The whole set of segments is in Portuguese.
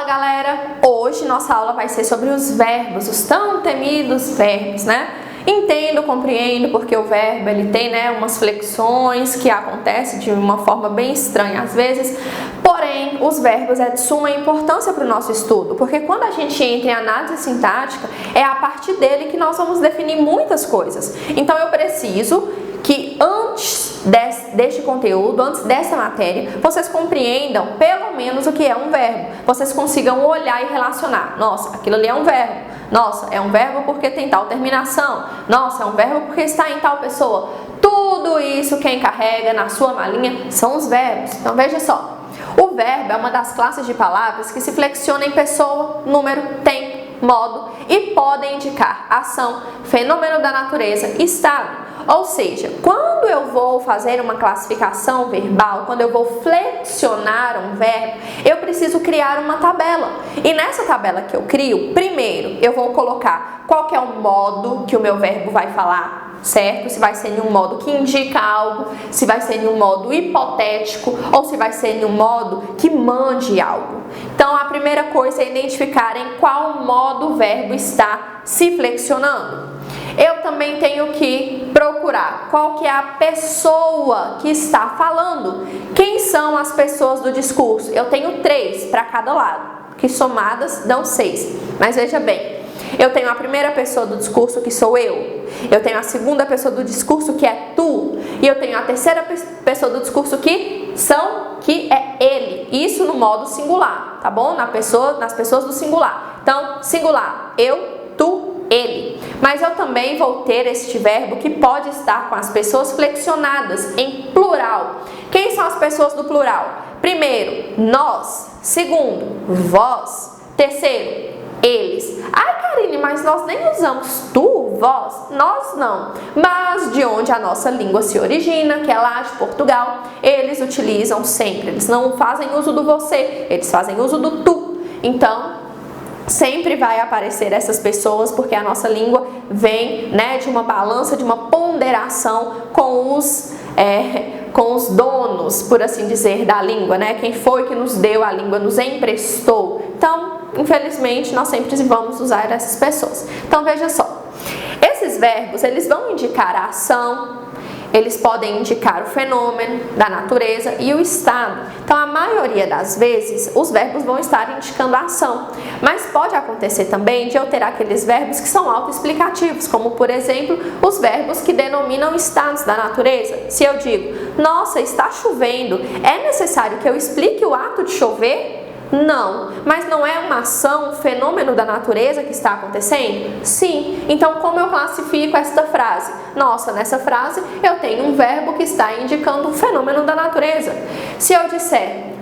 Fala galera, hoje nossa aula vai ser sobre os verbos, os tão temidos verbos, né? Entendo, compreendo, porque o verbo ele tem, umas flexões que acontecem de uma forma bem estranha às vezes, porém os verbos é de suma importância para o nosso estudo, porque quando a gente entra em análise sintática, é a partir dele que nós vamos definir muitas coisas. Então eu preciso que antes deste conteúdo, antes dessa matéria, vocês compreendam pelo menos o que é um verbo. Vocês consigam olhar e relacionar. Nossa, aquilo ali é um verbo. Nossa, é um verbo porque tem tal terminação. Nossa, é um verbo porque está em tal pessoa. Tudo isso quem carrega na sua malinha são os verbos. Então veja só. O verbo é uma das classes de palavras que se flexiona em pessoa, número, tempo, modo e podem indicar ação, fenômeno da natureza, estado. Ou seja, quando eu vou fazer uma classificação verbal, quando eu vou flexionar um verbo, eu preciso criar uma tabela. E nessa tabela que eu crio, primeiro eu vou colocar qual que é o modo que o meu verbo vai falar, certo? Se vai ser em um modo que indica algo, se vai ser em um modo hipotético ou se vai ser em um modo que mande algo. Então a primeira coisa é identificar em qual modo o verbo está se flexionando. Eu também tenho que procurar qual que é a pessoa que está falando. Quem são as pessoas do discurso? Eu tenho 3 para cada lado, que somadas dão 6. Mas veja bem, eu tenho a primeira pessoa do discurso, que sou eu tenho a segunda pessoa do discurso, que é tu, e eu tenho a terceira pessoa do discurso, que é ele. Isso no modo singular, tá bom? Nas pessoas do singular. Então, singular, eu, tu, ele. Mas eu também vou ter este verbo que pode estar com as pessoas flexionadas em plural. Quem são as pessoas do plural? Primeiro, nós. Segundo, vós. Terceiro, eles. Ai, Karine, mas nós nem usamos tu, vós. Nós não. Mas de onde a nossa língua se origina, que é lá de Portugal, eles utilizam sempre. Eles não fazem uso do você, eles fazem uso do tu. Então, sempre vai aparecer essas pessoas, porque a nossa língua vem, de uma balança, de uma ponderação com os donos, por assim dizer, da língua, Quem foi que nos deu a língua, nos emprestou. Então, infelizmente, nós sempre vamos usar essas pessoas. Então, veja só. Esses verbos, eles vão indicar a ação, eles podem indicar o fenômeno da natureza e o estado. Então, a maioria das vezes, os verbos vão estar indicando a ação. Mas pode acontecer também de eu ter aqueles verbos que são autoexplicativos, como, por exemplo, os verbos que denominam estados da natureza. Se eu digo, nossa, está chovendo, é necessário que eu explique o ato de chover? Não, mas não é uma ação, um fenômeno da natureza que está acontecendo? Sim. Então, como eu classifico esta frase? Nossa, nessa frase eu tenho um verbo que está indicando um fenômeno da natureza. Se eu disser,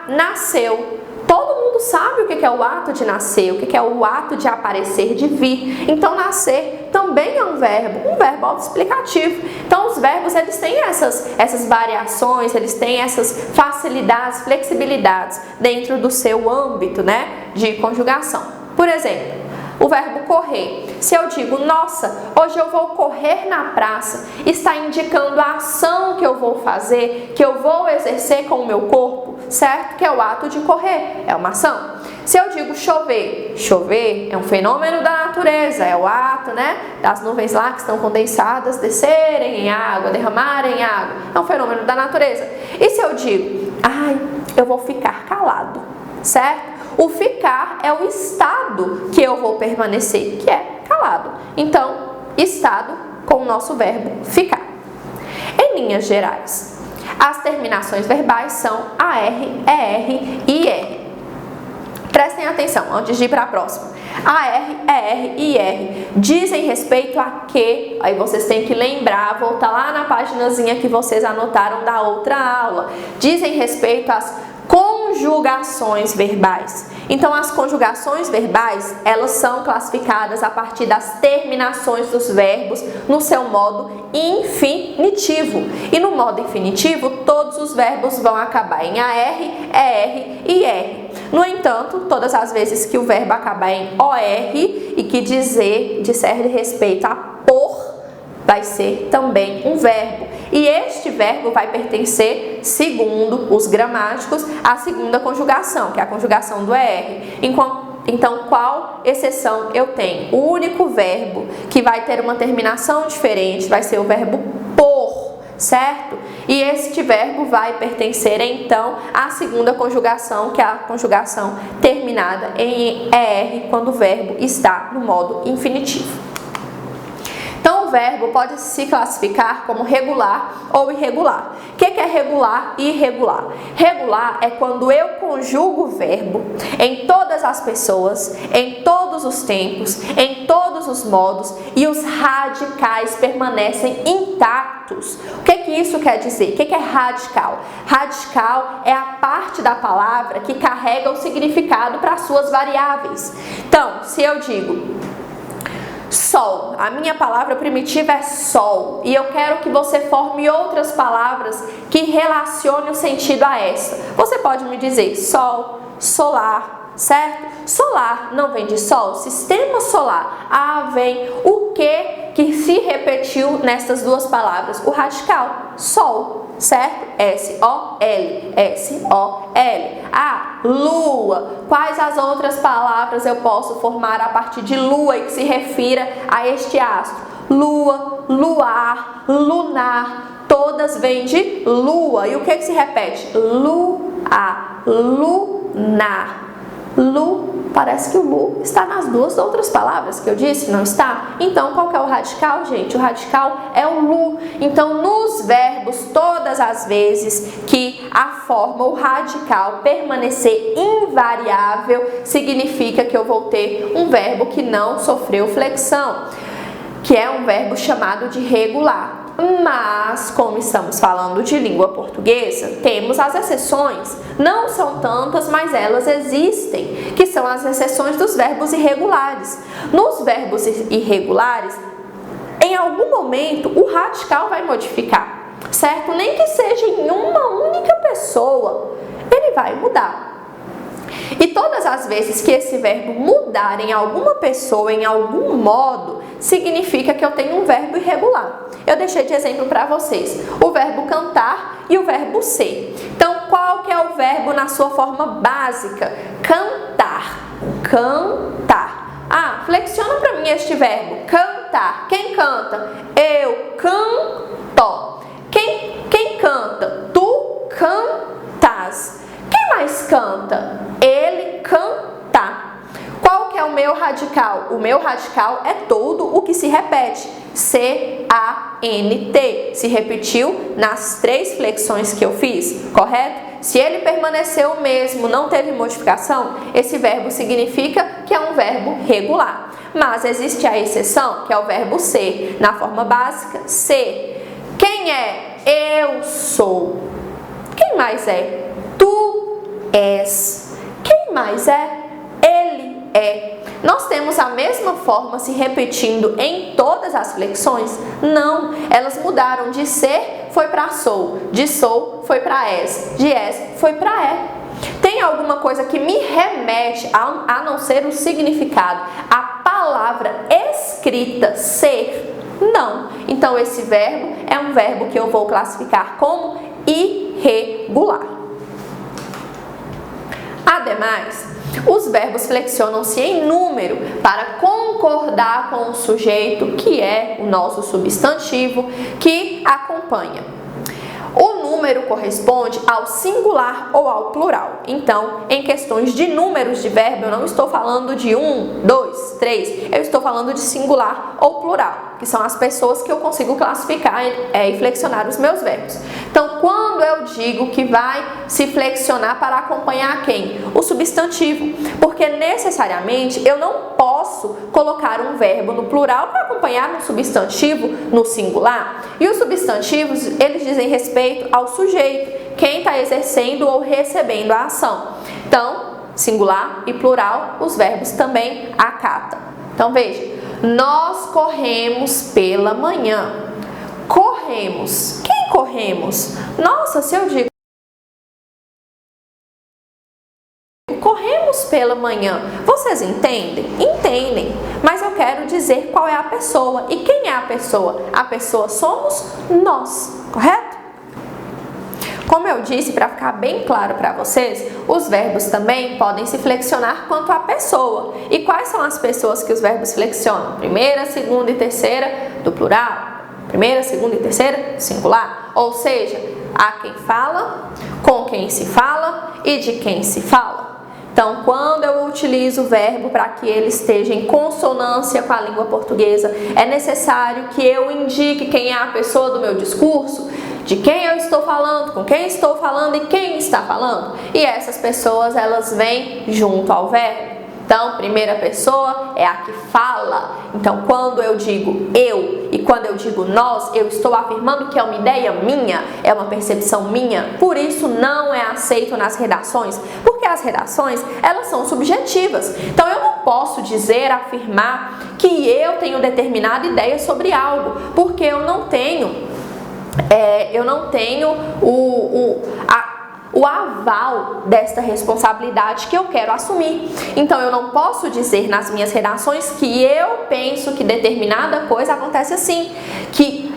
nasceu, todo mundo sabe o que é o ato de nascer, o que é o ato de aparecer, de vir. Então, nascer também é um verbo autoexplicativo. Então, os verbos, eles têm essas variações, eles têm essas facilidades, flexibilidades dentro do seu âmbito, de conjugação. Por exemplo, o verbo correr. Se eu digo, nossa, hoje eu vou correr na praça, está indicando a ação que eu vou fazer, que eu vou exercer com o meu corpo, certo? Que é o ato de correr, é uma ação. Se eu digo chover, chover é um fenômeno da natureza, é o ato, das nuvens lá que estão condensadas descerem em água, derramarem em água, é um fenômeno da natureza. E se eu digo, eu vou ficar calado, certo? O ficar é o estado que eu vou permanecer, que é calado. Então, estado com o nosso verbo ficar. Em linhas gerais, as terminações verbais são AR, ER e IR. Prestem atenção, antes de ir para a próxima. AR, ER e IR dizem respeito a que, aí vocês têm que lembrar, voltar lá na paginazinha que vocês anotaram da outra aula. Dizem respeito às conjugações verbais. Então, as conjugações verbais, elas são classificadas a partir das terminações dos verbos no seu modo infinitivo. E no modo infinitivo, todos os verbos vão acabar em AR, ER e IR. No entanto, todas as vezes que o verbo acabar em OR e que disser respeito a por, vai ser também um verbo. E este verbo vai pertencer, segundo os gramáticos, à segunda conjugação, que é a conjugação do ER. Então, qual exceção eu tenho? O único verbo que vai ter uma terminação diferente vai ser o verbo por, certo? E este verbo vai pertencer, então, à segunda conjugação, que é a conjugação terminada em ER, quando o verbo está no modo infinitivo. Então, o verbo pode se classificar como regular ou irregular. O que é regular e irregular? Regular é quando eu conjugo o verbo em todas as pessoas, em todos os tempos, em todos os modos e os radicais permanecem intactos. O que isso quer dizer? O que é radical? Radical é a parte da palavra que carrega o significado para as suas variáveis. Então, se eu digo sol, a minha palavra primitiva é sol, e eu quero que você forme outras palavras que relacionem o sentido a essa. Você pode me dizer sol, solar, certo? Solar não vem de sol, sistema solar. Ah, vem o que se repetiu nessas duas palavras? O radical, sol, certo? S-O-L, S-O-L. Ah, lua. Quais as outras palavras eu posso formar a partir de lua e que se refira a este astro? Lua, luar, lunar. Todas vêm de lua. E o que se repete? Lua, lunar. Lu, parece que o lu está nas duas outras palavras que eu disse, não está? Então, qual que é o radical, gente? O radical é o lu. Então, nos verbos, todas as vezes que a forma, o radical, permanecer invariável, significa que eu vou ter um verbo que não sofreu flexão, que é um verbo chamado de regular. Mas, como estamos falando de língua portuguesa, temos as exceções. Não são tantas, mas elas existem, que são as exceções dos verbos irregulares. Nos verbos irregulares, em algum momento, o radical vai modificar, certo? Nem que seja em uma única pessoa, ele vai mudar. E todas as vezes que esse verbo mudar em alguma pessoa, em algum modo, significa que eu tenho um verbo irregular. Eu deixei de exemplo para vocês o verbo cantar e o verbo ser. Então, qual que é o verbo na sua forma básica? Cantar. Cantar. Ah, flexiona para mim este verbo. Cantar. Quem canta? Eu canto. Quem canta? Tu cantas. Quem mais canta? Ele canta. Qual que é o meu radical? O meu radical é todo o que se repete. C-A-N-T. Se repetiu nas 3 flexões que eu fiz, correto? Se ele permaneceu o mesmo, não teve modificação, esse verbo significa que é um verbo regular. Mas existe a exceção, que é o verbo ser. Na forma básica, ser. Quem é? Eu sou. Quem mais é? Tu és. Quem mais é? Ele é. Nós temos a mesma forma se repetindo em todas as flexões? Não, elas mudaram de ser foi para sou, de sou foi para és, de és foi para é. Tem alguma coisa que me remete a não ser o significado, a palavra escrita ser? Não. Então esse verbo é um verbo que eu vou classificar como irregular. Ademais, os verbos flexionam-se em número para concordar com o sujeito, que é o nosso substantivo, que acompanha. O número corresponde ao singular ou ao plural. Então, em questões de números de verbo, eu não estou falando de 1, 2, 3, eu estou falando de singular ou plural, que são as pessoas que eu consigo classificar e flexionar os meus verbos. Então, quando eu digo que vai se flexionar para acompanhar quem? O substantivo, porque necessariamente eu não posso colocar um verbo no plural para acompanhar um substantivo no singular. E os substantivos, eles dizem respeito ao sujeito, quem está exercendo ou recebendo a ação. Então, singular e plural, os verbos também acatam. Então, veja, nós corremos pela manhã. Corremos. Quem corremos? Nossa, se eu digo corremos pela manhã. Vocês entendem? Entendem. Mas eu quero dizer qual é a pessoa. E quem é a pessoa? A pessoa somos nós, correto? Como eu disse, para ficar bem claro para vocês, os verbos também podem se flexionar quanto à pessoa. E quais são as pessoas que os verbos flexionam? Primeira, segunda e terceira do plural. Primeira, segunda e terceira, singular. Ou seja, a quem fala, com quem se fala e de quem se fala. Então, quando eu utilizo o verbo para que ele esteja em consonância com a língua portuguesa, é necessário que eu indique quem é a pessoa do meu discurso, de quem eu estou falando, com quem estou falando e quem está falando. E essas pessoas, elas vêm junto ao verbo. Então, primeira pessoa é a que fala. Então, quando eu digo eu e quando eu digo nós, eu estou afirmando que é uma ideia minha, é uma percepção minha. Por isso, não é aceito nas redações, porque as redações, elas são subjetivas. Então, eu não posso dizer, afirmar que eu tenho determinada ideia sobre algo, porque eu não tenho o aval desta responsabilidade que eu quero assumir. Então, eu não posso dizer nas minhas redações que eu penso que determinada coisa acontece assim, que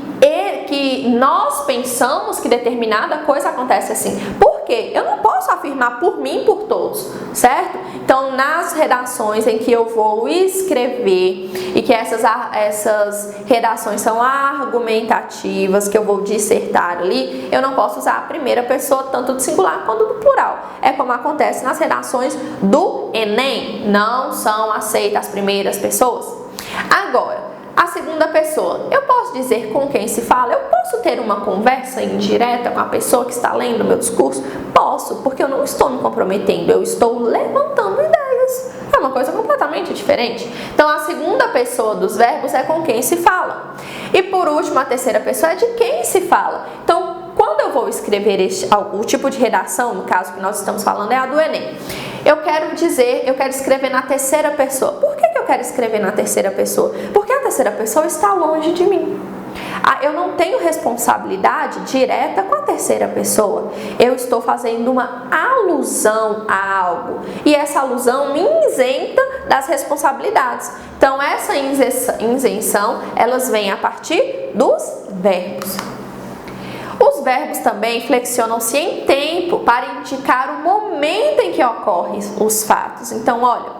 nós pensamos que determinada coisa acontece assim. Por quê? Eu não posso afirmar por mim e por todos, certo? Então, nas redações em que eu vou escrever e que essas redações são argumentativas, que eu vou dissertar ali, eu não posso usar a primeira pessoa tanto do singular quanto do plural. É como acontece nas redações do Enem. Não são aceitas as primeiras pessoas. Agora, a segunda pessoa, eu posso dizer com quem se fala? Eu posso ter uma conversa indireta com a pessoa que está lendo o meu discurso? Posso, porque eu não estou me comprometendo, eu estou levantando ideias. É uma coisa completamente diferente. Então, a segunda pessoa dos verbos é com quem se fala. E por último, a terceira pessoa é de quem se fala. Então, quando eu vou escrever o tipo de redação, no caso que nós estamos falando é a do Enem, eu quero escrever na terceira pessoa. Por que eu quero escrever na terceira pessoa? Porque a terceira pessoa está longe de mim. Eu não tenho responsabilidade direta com a terceira pessoa. Eu estou fazendo uma alusão a algo. E essa alusão me isenta das responsabilidades. Então, essa isenção, elas vêm a partir dos verbos. Os verbos também flexionam-se em tempo para indicar o momento em que ocorrem os fatos. Então, olha,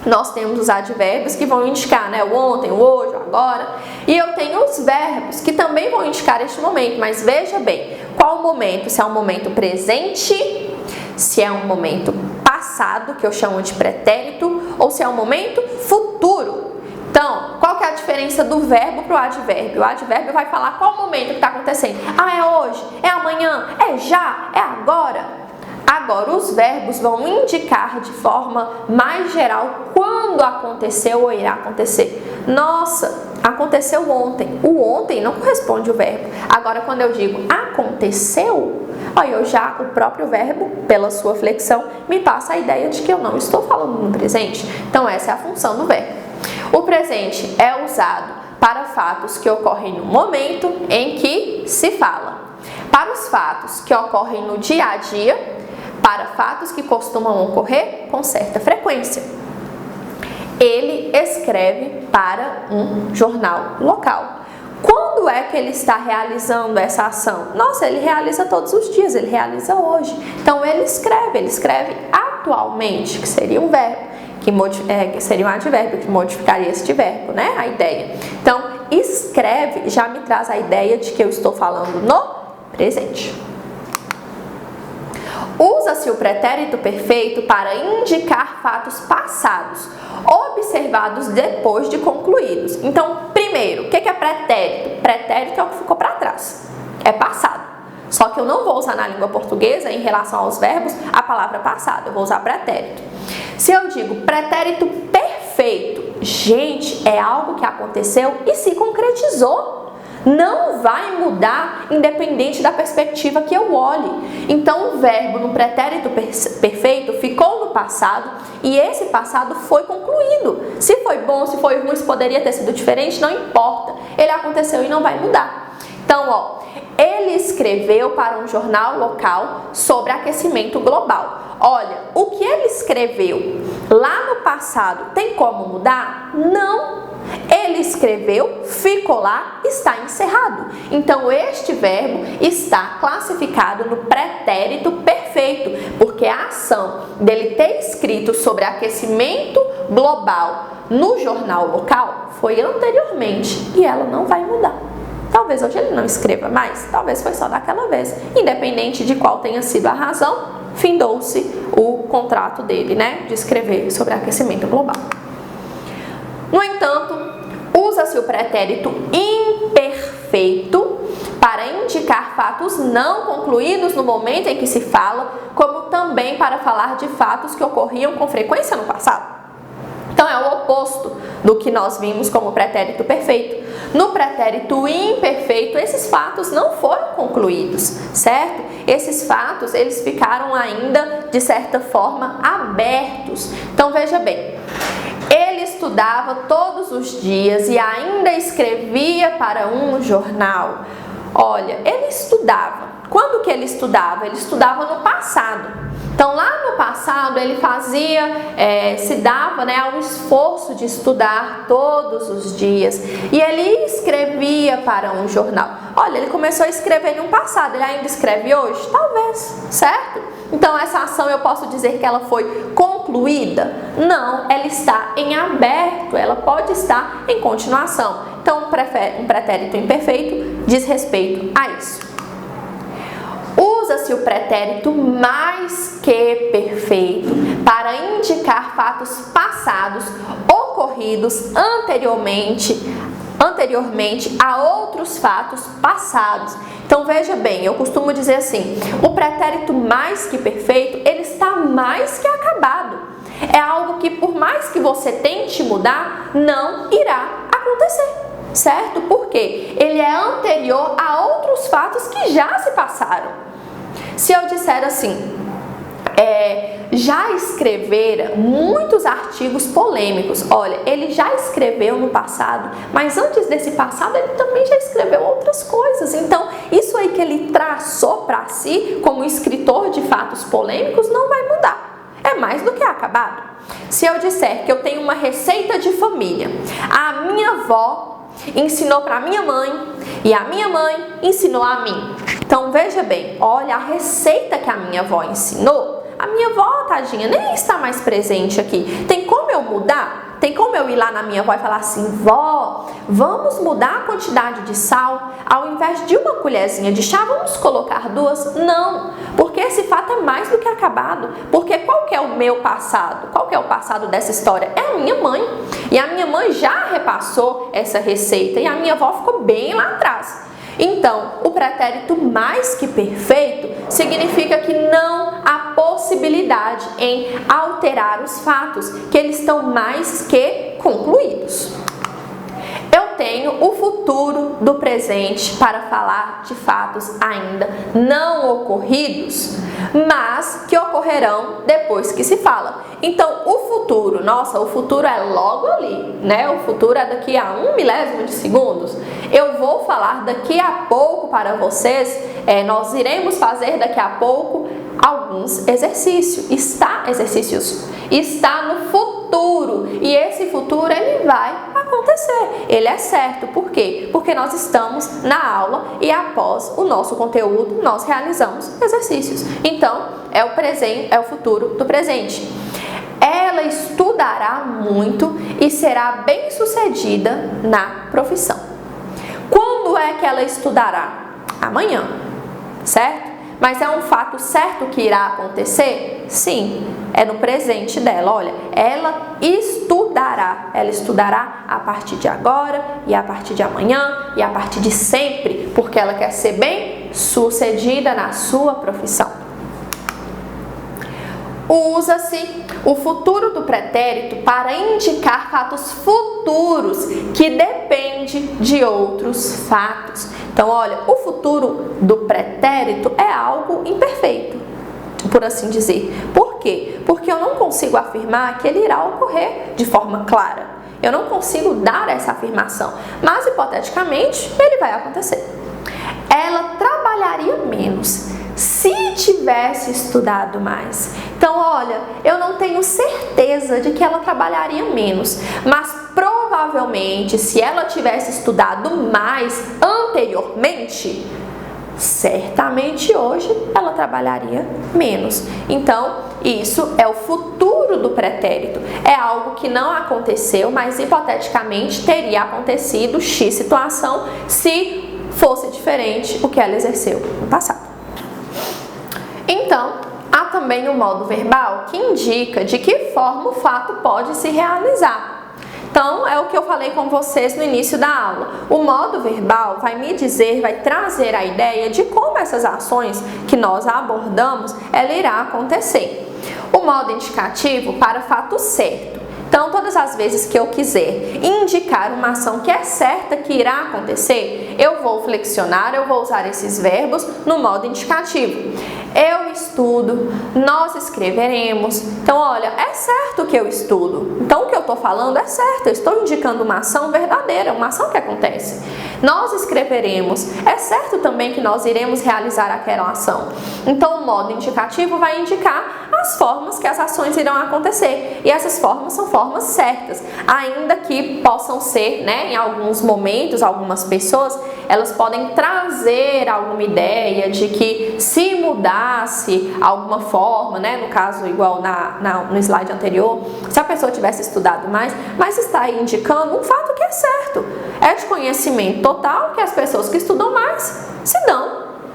nós temos os advérbios que vão indicar, né, o ontem, o hoje, o agora. E eu tenho os verbos que também vão indicar este momento. Mas veja bem, qual o momento? Se é um momento presente, se é um momento passado, que eu chamo de pretérito, ou se é um momento futuro. Então, qual que é a diferença do verbo para o advérbio? O advérbio vai falar qual momento que está acontecendo. É hoje, é amanhã, é já, é agora. Agora, os verbos vão indicar de forma mais geral quando aconteceu ou irá acontecer. Nossa, aconteceu ontem. O ontem não corresponde ao verbo. Agora, quando eu digo aconteceu, o próprio verbo, pela sua flexão, me passa a ideia de que eu não estou falando no presente. Então, essa é a função do verbo. O presente é usado para fatos que ocorrem no momento em que se fala, para os fatos que ocorrem no dia a dia, para fatos que costumam ocorrer com certa frequência. Ele escreve para um jornal local. Quando é que ele está realizando essa ação? Nossa, ele realiza todos os dias, ele realiza hoje. Então, ele escreve atualmente, que seria um verbo. Que seria um advérbio, que modificaria este verbo, né? A ideia. Então, escreve já me traz a ideia de que eu estou falando no presente. Usa-se o pretérito perfeito para indicar fatos passados, observados depois de concluídos. Então, primeiro, o que é pretérito? Pretérito é o que ficou para trás, é passado. Só que eu não vou usar na língua portuguesa, em relação aos verbos, a palavra passado, eu vou usar pretérito. Se eu digo pretérito perfeito, gente, é algo que aconteceu e se concretizou. Não vai mudar independente da perspectiva que eu olhe. Então, o verbo no pretérito perfeito ficou no passado e esse passado foi concluído. Se foi bom, se foi ruim, se poderia ter sido diferente, não importa. Ele aconteceu e não vai mudar. Então, ó, ele escreveu para um jornal local sobre aquecimento global. Olha, o que ele escreveu lá no passado tem como mudar? Não. Ele escreveu, ficou lá, está encerrado. Então, este verbo está classificado no pretérito perfeito, porque a ação dele ter escrito sobre aquecimento global no jornal local foi anteriormente e ela não vai mudar. Talvez hoje ele não escreva mais, talvez foi só daquela vez. Independente de qual tenha sido a razão, findou-se o contrato dele, né, de escrever sobre aquecimento global. No entanto, usa-se o pretérito imperfeito para indicar fatos não concluídos no momento em que se fala, como também para falar de fatos que ocorriam com frequência no passado. Então, é o oposto do que nós vimos como pretérito perfeito. No pretérito imperfeito, esses fatos não foram concluídos, certo? Esses fatos, eles ficaram ainda, de certa forma, abertos. Então, veja bem, ele estudava todos os dias e ainda escrevia para um jornal. Olha, ele estudava. Quando que ele estudava? Ele estudava no passado. Então, lá no passado, ele se dava, né, ao esforço de estudar todos os dias. E ele escrevia para um jornal. Olha, ele começou a escrever no passado, ele ainda escreve hoje? Talvez, certo? Então, essa ação eu posso dizer que ela foi concluída? Não, ela está em aberto, ela pode estar em continuação. Então, um pretérito imperfeito diz respeito a isso. Usa-se o pretérito mais que perfeito para indicar fatos passados ocorridos anteriormente a outros fatos passados. Então, veja bem, eu costumo dizer assim, o pretérito mais que perfeito, ele está mais que acabado. É algo que, por mais que você tente mudar, não irá acontecer, certo? Porque ele é anterior a outros fatos que já se passaram. Se eu disser assim, já escrevera muitos artigos polêmicos. Olha, ele já escreveu no passado, mas antes desse passado ele também já escreveu outras coisas. Então, isso aí que ele traçou para si como escritor de fatos polêmicos não vai mudar. É mais do que acabado. Se eu disser que eu tenho uma receita de família, a minha avó ensinou para minha mãe e a minha mãe ensinou a mim. Então, veja bem, olha a receita que a minha avó ensinou. A minha avó, tadinha, nem está mais presente aqui. Tem como eu mudar? Tem como eu ir lá na minha avó e falar assim, vó, vamos mudar a quantidade de sal? Ao invés de uma colherzinha de chá, vamos colocar 2? Não, porque esse fato é mais do que acabado. Porque qual que é o meu passado? Qual que é o passado dessa história? É a minha mãe. E a minha mãe já repassou essa receita e a minha avó ficou bem lá atrás. Então, o pretérito mais que perfeito significa que não há possibilidade em alterar os fatos, que eles estão mais que concluídos. Eu tenho o futuro do presente para falar de fatos ainda não ocorridos, mas que ocorrerão depois que se fala. Então, o futuro, nossa, o futuro é logo ali, né? O futuro é daqui a 1 milésimo de segundos. Eu vou falar daqui a pouco para vocês, nós iremos fazer daqui a pouco alguns exercícios. Está no futuro e esse futuro ele vai acontecer, ele é certo. Por quê? Porque nós estamos na aula e após o nosso conteúdo nós realizamos exercícios. Então, é o presente, é o futuro do presente. Ela estudará muito e será bem-sucedida na profissão. Quando é que ela estudará? Amanhã, certo? Mas é um fato certo que irá acontecer? Sim, é no presente dela. Olha, ela estudará a partir de agora e a partir de amanhã e a partir de sempre, porque ela quer ser bem-sucedida na sua profissão. Usa-se o futuro do pretérito para indicar fatos futuros que dependem de outros fatos. Então, olha, o futuro do pretérito é algo imperfeito, por assim dizer. Por quê? Porque eu não consigo afirmar que ele irá ocorrer de forma clara. Eu não consigo dar essa afirmação, mas hipoteticamente ele vai acontecer. menos se tivesse estudado mais. Então, olha, eu não tenho certeza de que ela trabalharia menos, mas provavelmente se ela tivesse estudado mais anteriormente, certamente hoje ela trabalharia menos. Então, isso é o futuro do pretérito. É algo que não aconteceu, mas hipoteticamente teria acontecido X situação se fosse diferente o que ela exerceu no passado. Então, há também o modo verbal que indica de que forma o fato pode se realizar. Então, é o que eu falei com vocês no início da aula. O modo verbal vai me dizer, vai trazer a ideia de como essas ações que nós abordamos, ela irá acontecer. O modo indicativo para fato certo. Então, todas as vezes que eu quiser indicar uma ação que é certa que irá acontecer, eu vou flexionar, eu vou usar esses verbos no modo indicativo. Eu estudo, nós escreveremos. Então, olha, é certo que eu estudo. Então, o que eu estou falando é certo. Eu estou indicando uma ação verdadeira, uma ação que acontece. Nós escreveremos. É certo também que nós iremos realizar aquela ação. Então, o modo indicativo vai indicar as formas que as ações irão acontecer. E essas formas são formas certas. Ainda que possam ser, né, em alguns momentos, algumas pessoas, elas podem trazer alguma ideia de que se mudasse alguma forma, né, no caso igual no slide anterior, se a pessoa tivesse estudado mais, mas está aí indicando um fato que é certo. É de conhecimento total que as pessoas que estudam mais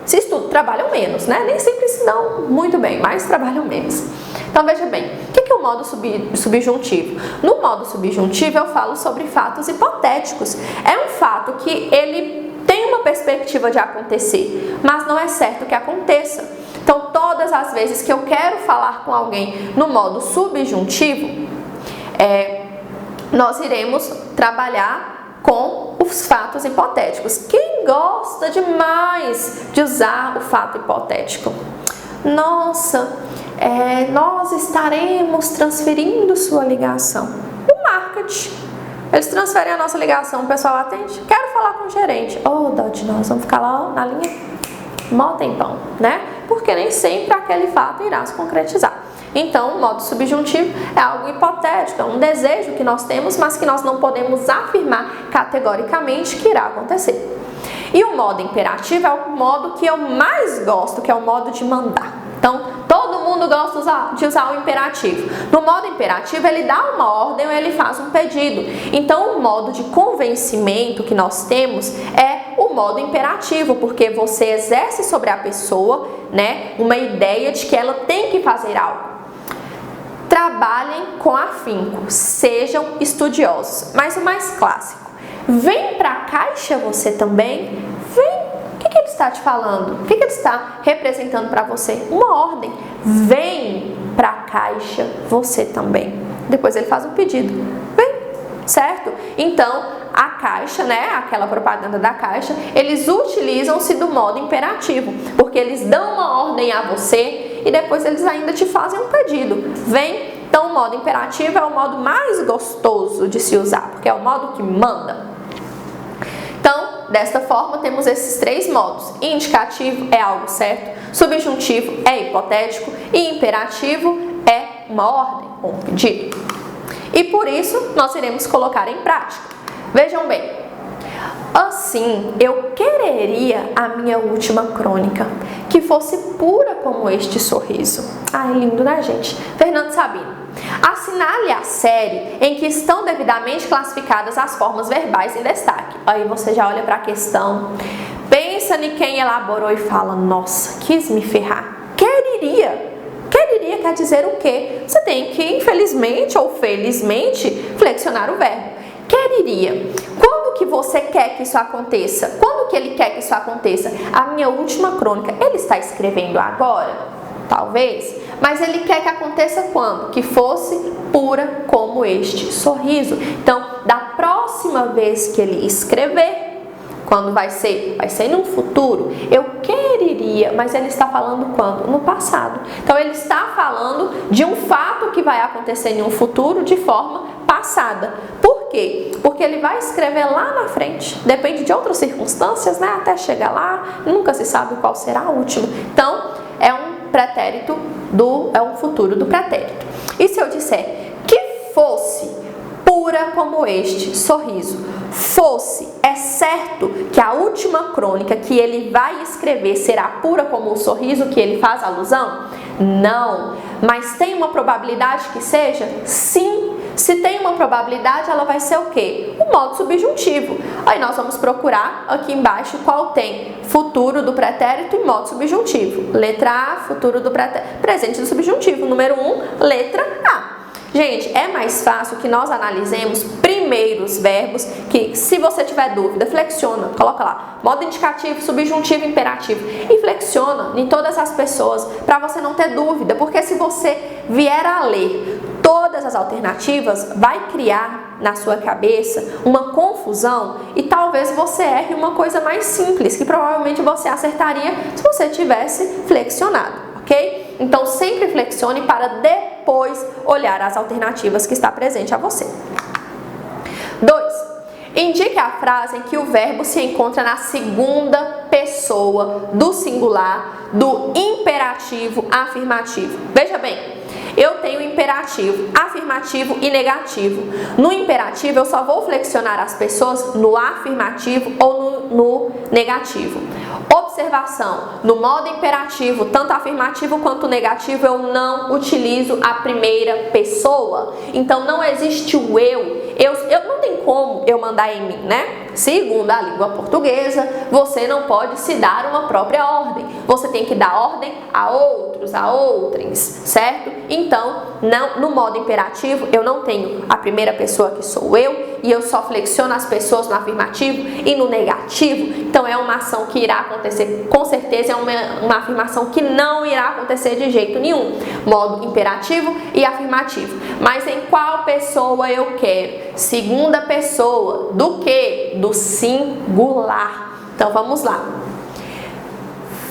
se estudam, trabalham menos, né? Nem sempre se dão muito bem, mas trabalham menos. Então, veja bem, o que é o modo subjuntivo? No modo subjuntivo, eu falo sobre fatos hipotéticos. É um fato que ele tem uma perspectiva de acontecer, mas não é certo que aconteça. Então, todas as vezes que eu quero falar com alguém no modo subjuntivo, nós iremos trabalhar com os fatos hipotéticos. Quem gosta demais de usar o fato hipotético? Nossa, nós estaremos transferindo sua ligação. O marketing. Eles transferem a nossa ligação, o pessoal atende. Quero falar com o gerente. Oh, dó de nós, vamos ficar lá na linha mó tempão, né? Porque nem sempre aquele fato irá se concretizar. Então, o modo subjuntivo é algo hipotético, é um desejo que nós temos, mas que nós não podemos afirmar categoricamente que irá acontecer. E o modo imperativo é o modo que eu mais gosto, que é o modo de mandar. Então, todo mundo gosta de usar o imperativo. No modo imperativo, ele dá uma ordem ou ele faz um pedido. Então, o modo de convencimento que nós temos é o modo imperativo, porque você exerce sobre a pessoa, né, uma ideia de que ela tem que fazer algo. Trabalhem com afinco, sejam estudiosos. Mas o mais clássico, vem para a caixa você também? Vem. O que ele está te falando? O que ele está representando para você? Uma ordem. Vem para a caixa você também. Depois ele faz um pedido. Vem, certo? Então, a caixa, né, aquela propaganda da caixa, eles utilizam-se do modo imperativo, porque eles dão uma ordem a você e depois eles ainda te fazem um pedido. Vem. Então, o modo imperativo é o modo mais gostoso de se usar, porque é o modo que manda. Então, desta forma, temos esses três modos. Indicativo é algo certo, subjuntivo é hipotético e imperativo é uma ordem, um pedido. E por isso, nós iremos colocar em prática. Vejam bem, assim, eu quereria a minha última crônica, que fosse pura como este sorriso. Ai, lindo, né, gente? Fernando Sabino. Assinale a série em que estão devidamente classificadas as formas verbais em destaque. Aí você já olha para a questão, pensa em quem elaborou e fala, nossa, quis me ferrar. Quereria quer dizer o quê? Você tem que, infelizmente ou felizmente, flexionar o verbo. Quereria. Quando que você quer que isso aconteça? Quando que ele quer que isso aconteça? A minha última crônica, ele está escrevendo agora? Talvez. Mas ele quer que aconteça quando? Que fosse pura como este sorriso. Então, da próxima vez que ele escrever, quando vai ser no futuro, eu quereria, mas ele está falando quando? No passado. Então, ele está falando de um fato que vai acontecer em um futuro de forma passada. Por quê? Porque ele vai escrever lá na frente, depende de outras circunstâncias, né? Até chegar lá, nunca se sabe qual será a última. Então, é um pretérito é um futuro do pretérito. E se eu disser que fosse pura como este sorriso, fosse, é certo que a última crônica que ele vai escrever será pura como o sorriso que ele faz alusão? Não, mas tem uma probabilidade que seja? Sim. Se tem uma probabilidade, ela vai ser o quê? O modo subjuntivo. Aí nós vamos procurar aqui embaixo qual tem futuro do pretérito e modo subjuntivo. Letra A, futuro do pretérito, presente do subjuntivo. Número 1, letra A. Gente, é mais fácil que nós analisemos primeiro os verbos, que se você tiver dúvida, flexiona, coloca lá, modo indicativo, subjuntivo, imperativo, e flexiona em todas as pessoas, para você não ter dúvida, porque se você vier a ler todas as alternativas, vai criar na sua cabeça uma confusão e talvez você erre uma coisa mais simples, que provavelmente você acertaria se você tivesse flexionado, ok? Então sempre flexione para depois olhar as alternativas que está presente a você. 2. Indique a frase em que o verbo se encontra na segunda pessoa do singular do imperativo afirmativo. Veja bem, eu tenho imperativo, afirmativo e negativo. No imperativo, eu só vou flexionar as pessoas no afirmativo ou no negativo. Observação, no modo imperativo, tanto afirmativo quanto negativo, eu não utilizo a primeira pessoa. Então, não existe o eu não tem como eu mandar em mim, né? Segundo a língua portuguesa, você não pode se dar uma própria ordem. Você tem que dar ordem a outros, a outrens, certo? Então, no modo imperativo, eu não tenho a primeira pessoa que sou eu e eu só flexiono as pessoas no afirmativo e no negativo. Então, é uma ação que irá acontecer, com certeza é uma afirmação que não irá acontecer de jeito nenhum. Modo imperativo e afirmativo. Mas em qual pessoa eu quero? Segunda pessoa. Do quê? Do singular. Então, vamos lá.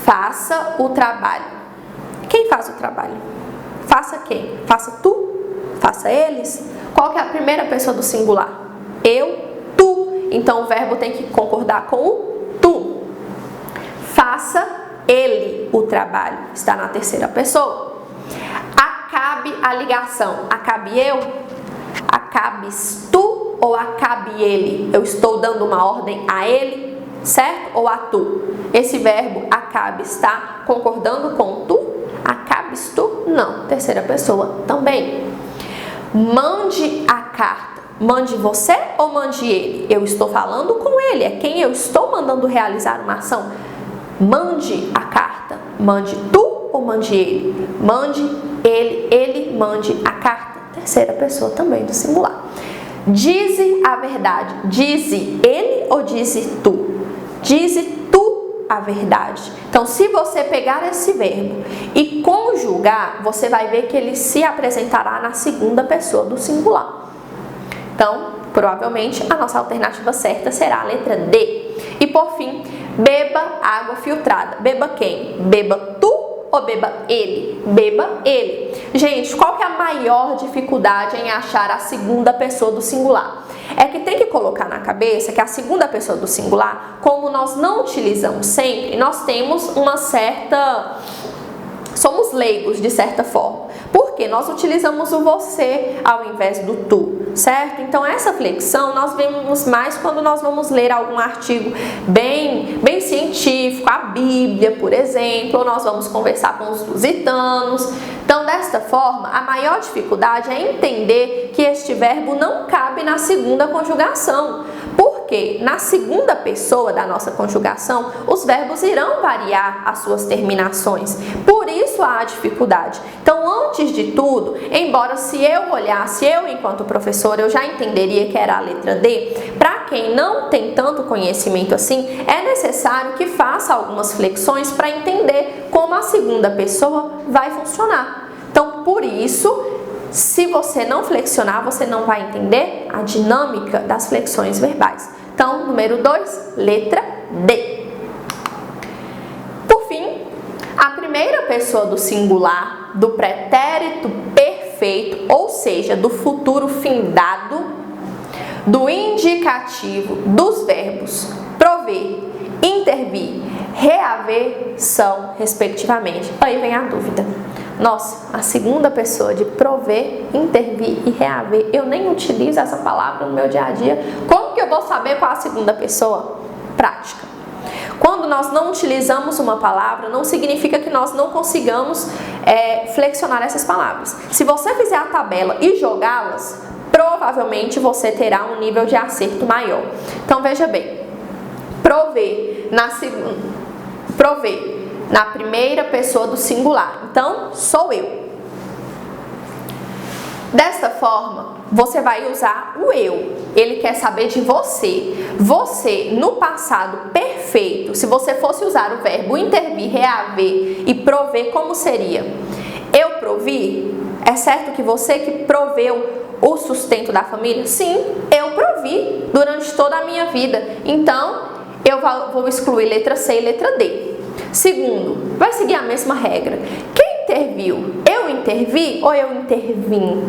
Faça o trabalho. Quem faz o trabalho? Faça quem? Faça tu? Faça eles? Qual que é a primeira pessoa do singular? Eu, tu. Então, o verbo tem que concordar com o tu. Faça ele o trabalho. Está na terceira pessoa. Acabe a ligação. Acabe eu? Acabes tu ou acabe ele? Eu estou dando uma ordem a ele, certo? Ou a tu? Esse verbo acabe está concordando com tu? Acabes tu? Não. Terceira pessoa também. Mande a carta. Mande você ou mande ele? Eu estou falando com ele. É quem eu estou mandando realizar uma ação. Mande a carta. Mande tu ou mande ele? Mande ele. Ele mande a carta. Terceira pessoa também do singular. Dize a verdade. Dize ele ou dize tu? Dize tu a verdade. Então, se você pegar esse verbo e conjugar, você vai ver que ele se apresentará na segunda pessoa do singular. Então, provavelmente, a nossa alternativa certa será a letra D. E, por fim, beba água filtrada. Beba quem? Beba tu ou beba ele? Beba ele. Gente, qual que é a maior dificuldade em achar a segunda pessoa do singular? É que tem que colocar na cabeça que a segunda pessoa do singular, como nós não utilizamos sempre, nós temos uma certa... somos leigos de certa forma. Porque nós utilizamos o você ao invés do tu, certo? Então essa flexão nós vemos mais quando nós vamos ler algum artigo bem científico, a Bíblia, por exemplo, ou nós vamos conversar com os lusitanos. Então, desta forma, a maior dificuldade é entender que este verbo não cabe na segunda conjugação. Porque na segunda pessoa da nossa conjugação, os verbos irão variar as suas terminações. Por isso há dificuldade. Então, antes de tudo, embora se eu olhasse, eu enquanto professora, eu já entenderia que era a letra D, para quem não tem tanto conhecimento assim, é necessário que faça algumas flexões para entender como a segunda pessoa vai funcionar. Então, por isso, se você não flexionar, você não vai entender a dinâmica das flexões verbais. Então, número 2, letra D. Por fim, a primeira pessoa do singular do pretérito perfeito, ou seja, do futuro findado, do indicativo dos verbos prover, intervir, reaver são, respectivamente. Aí vem a dúvida. Nossa, a segunda pessoa de prover, intervir e reaver, eu nem utilizo essa palavra no meu dia a dia. Como que eu vou saber qual a segunda pessoa? Prática. Quando nós não utilizamos uma palavra, não significa que nós não consigamos flexionar essas palavras. Se você fizer a tabela e jogá-las, provavelmente você terá um nível de acerto maior. Então veja bem, prover na primeira pessoa do singular. Então, sou eu. Desta forma, você vai usar o eu. Ele quer saber de você. Você, no passado perfeito, se você fosse usar o verbo intervir, reaver e prover, como seria? Eu provi? É certo que você que proveu o sustento da família? Sim, eu provi durante toda a minha vida. Então, eu vou excluir letra C e letra D. Segundo, vai seguir a mesma regra. Quem interviu? Eu intervi ou eu intervim?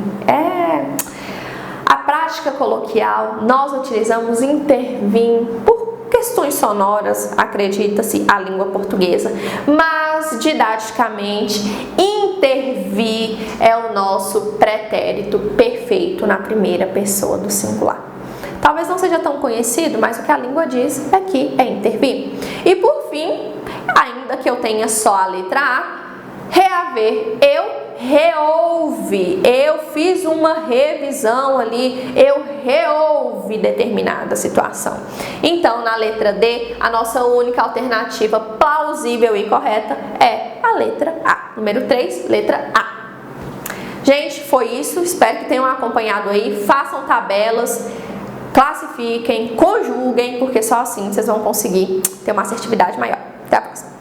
A prática coloquial, nós utilizamos intervim por questões sonoras, acredita-se, a língua portuguesa. Mas, didaticamente, intervir é o nosso pretérito perfeito na primeira pessoa do singular. Talvez não seja tão conhecido, mas o que a língua diz aqui é intervir. E por fim, ainda que eu tenha só a letra A, reaver, eu reouve, eu fiz uma revisão ali, eu reouve determinada situação. Então, na letra D, a nossa única alternativa plausível e correta é a letra A. Número 3, letra A. Gente, foi isso, espero que tenham acompanhado aí, façam tabelas, classifiquem, conjuguem, porque só assim vocês vão conseguir ter uma assertividade maior. Até a próxima!